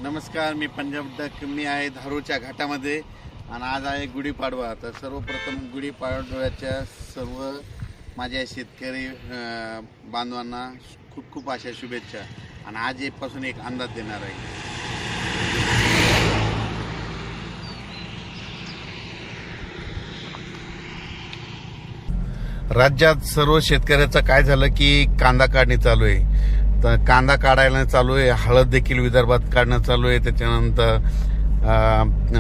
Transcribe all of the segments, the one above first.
नमस्कार, मी पंजाब डक. मी आहे धारूरच्या घाटामध्ये आणि आज आहे गुढीपाडवा. तर सर्वप्रथम गुढीपाडव्याच्या सर्व माझ्या शेतकरी बांधवांना खूप खूप अशा शुभेच्छा. आणि आज एकपासून एक अंदाज देणार आहे. राज्यात सर्व शेतकऱ्याचं काय झालं की कांदा काढणी चालू आहे. तर कांदा काढायला चालू आहे, हळद देखील विदर्भात काढणं चालू आहे, त्याच्यानंतर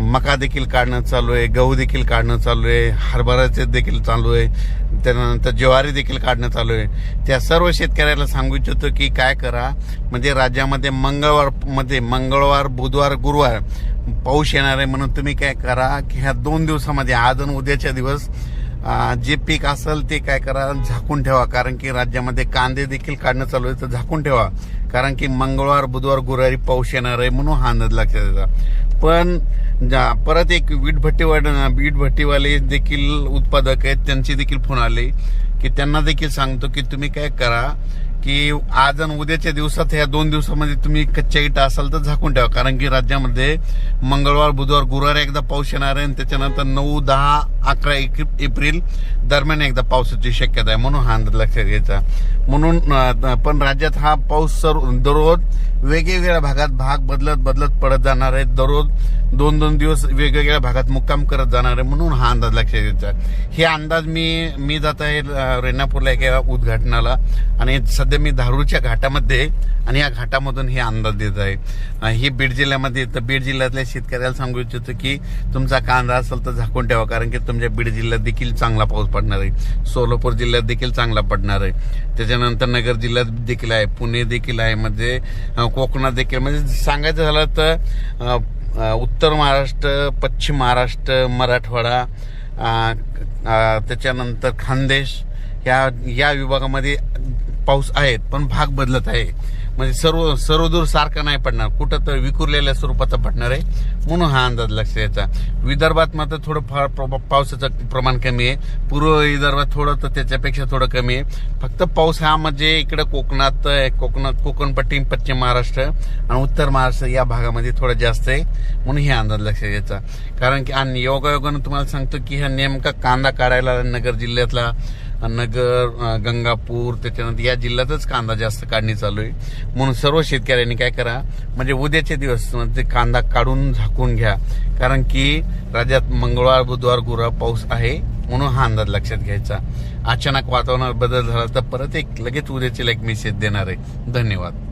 मका देखील काढणं चालू आहे, गहू देखील काढणं चालू आहे, हरभऱ्याचे देखील चालू आहे, त्यानंतर ज्वारी देखील काढणं चालू आहे. त्या सर्व शेतकऱ्याला सांगू इच्छितो की काय करा, म्हणजे राज्यामध्ये मंगळवार बुधवार गुरुवार पाऊस येणार आहे. म्हणून तुम्ही काय करा की ह्या 2 दिवसामध्ये आज आणि उद्याच्या दिवस जे पीक असेल ते काय करा, झाकून ठेवा. कारण की राज्यामध्ये कांदे देखील काढणं चालू आहे, तर झाकून ठेवा. कारण की मंगळवार बुधवार गुरुवारी पाऊस येणार आहे, म्हणून हा अंदाज लक्षात येतात. पण परत एक वीटभट्टीवाले देखील उत्पादक आहेत, त्यांचे देखील फोन आले की त्यांना देखील सांगतो की तुम्ही काय करा की आज आणि उद्याच्या दिवसात ह्या 2 दिवसामध्ये तुम्ही कच्च्या इटा असाल तर झाकून ठेवा. कारण की राज्यामध्ये मंगळवार बुधवार गुरुवार एकदा पाऊस येणार आहे आणि त्याच्यानंतर 9, 10, 11 एप्रिल दरम्यान एकदा पावसाची शक्यता आहे, म्हणून हा अंदाज लक्षात घ्यायचा. म्हणून पण राज्यात हा पाऊस दररोज वेगवेगळ्या भागात भाग बदलत पडत जाणार आहे. दररोज 2-2 दिवस वेगवेगळ्या भागात मुक्काम करत जाणार आहे, म्हणून हा अंदाज लक्षात घ्यायचा. हे अंदाज मी जात आहे रेणापूरला एका उद्घाटनाला, आणि सध्या मी धारूरच्या घाटामध्ये आणि या घाटामधून हे अंदाज देत आहे. ही बीड जिल्ह्यामध्ये, तर बीड जिल्ह्यातल्या शेतकऱ्याला सांगू इच्छितो की तुमचा कांदा असेल तर झाकून ठेवा. कारण की तुमच्या बीड जिल्ह्यात देखील चांगला पाऊस पडणार आहे, सोलापूर जिल्ह्यात देखील चांगला पडणार आहे, त्याच्यानंतर नगर जिल्ह्यात देखील आहे, पुणे देखील आहे, म्हणजे कोकणात देखील. म्हणजे सांगायचं झालं तर उत्तर महाराष्ट्र, पश्चिम महाराष्ट्र, मराठवाडा, त्याच्यानंतर खानदेश या विभागामध्ये पाऊस आहे, पण भाग बदलत आहे. म्हणजे सर्वदूर सारखा नाही पडणार, कुठं तर विखुरलेल्या स्वरूपाचा पडणार आहे, म्हणून हा अंदाज लक्षात यायचा. विदर्भात मात्र थोडं फार पावसाचं प्रमाण कमी आहे, पूर्व विदर्भात थोडं तर त्याच्यापेक्षा थोडं कमी आहे. फक्त पाऊस हा म्हणजे इकडे कोकणपट्टी, पश्चिम महाराष्ट्र आणि उत्तर महाराष्ट्र या भागामध्ये थोडं जास्त आहे, म्हणून हे अंदाज लक्षात यायचा. कारण की आणि योगायोगानं तुम्हाला सांगतो की हा नेमका कांदा काढायला नगर जिल्ह्यातला, नगर, गंगापूर, त्याच्यानंतर या जिल्ह्यातच कांदा जास्त काढणी चालू आहे. म्हणून सर्व शेतकऱ्यांनी काय करा, म्हणजे उद्याचे दिवस म्हणजे कांदा काढून झाकून घ्या. कारण की राज्यात मंगळवार बुधवार गुरुवार पाऊस आहे, म्हणून हा अंदाज लक्षात घ्यायचा. अचानक वातावरणात बदल झाला तर परत लगेच उद्याचे मेसेज देणार आहे. धन्यवाद.